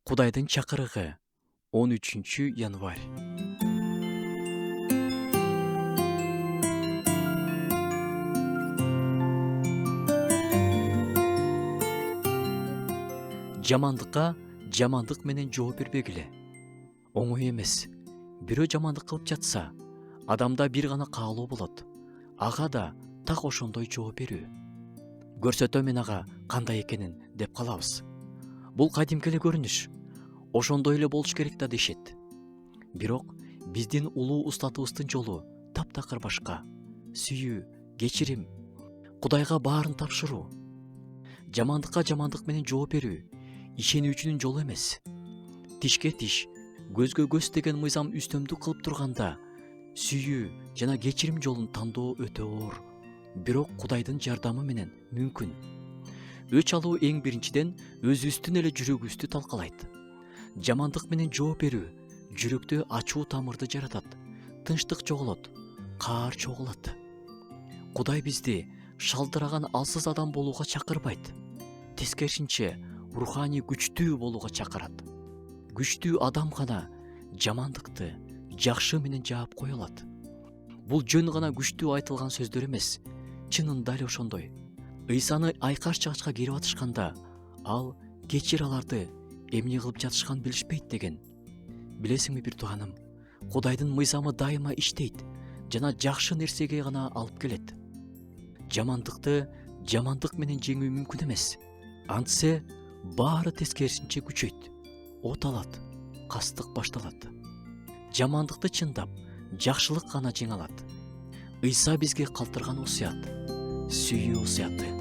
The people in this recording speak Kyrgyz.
Кудайдын чакырыгы 13 январь. Жамандыкка жамандык менен жооп бербегиле. Оңой эмес. Бирөө жамандык кылып жатса, адамда бир гана каалоо болот. Ага да так ошондой жооп берүү. Көрсөтө мен ага кандай экенин деп калабыз. Бул кадимки эле көрүнүш. Ошондой эле болуш керек да дешет. Бирок биздин улуу устатыбыздын жолу таптакыр башка. Сүйүү, кечирим, Кудайга баарын тапшыруу. Жамандыкка жамандык менен жооп берүү ишенүүчүнүн жолу эмес. Тишке тиш, көзгө көз деген мыйзам үстөмдүк кылып турганда, сүйүү жана кечирим жолун тандоо өтө оор. Бирок Кудайдын жардамы менен мүмкүн. Өч алуу эң биринчиден өзүбүздүн эле жүрөгүбүздү талкалайт. Жамандык менен жооп берүү жүрөктө ачуу тамырды жаратат, тынчтык жоголот, каар чогулат. Кудай бизди шалдыраган алсыз адам болууга чакырбайт. Тескерисинче руханий күчтүү болууга чакырат. Күчтүү адам гана жамандыкты жакшы менен жаап кое алат. Бул жөн гана күчтүү айтылган сөздөр эмес, чынында эле ошондой. Ыйсаны айкаш чагачка кирип атышканда, ал кечир аларды эмне кылып жатышканын билишпейт деген. Билесиңби бир тууганым, Кудайдын мыйзамы дайыма иштейт жана жакшы нерсеге гана алып келет. Жамандыкты жамандык менен жеңүү мүмкүн эмес. Антсе баары тескерисинче күчөйт, от алат, кастык башталат. Жамандыкты чындап, жакшылык гана жеңе алат. Ыйса бизге калтырган осуят, сүйүү осуяты.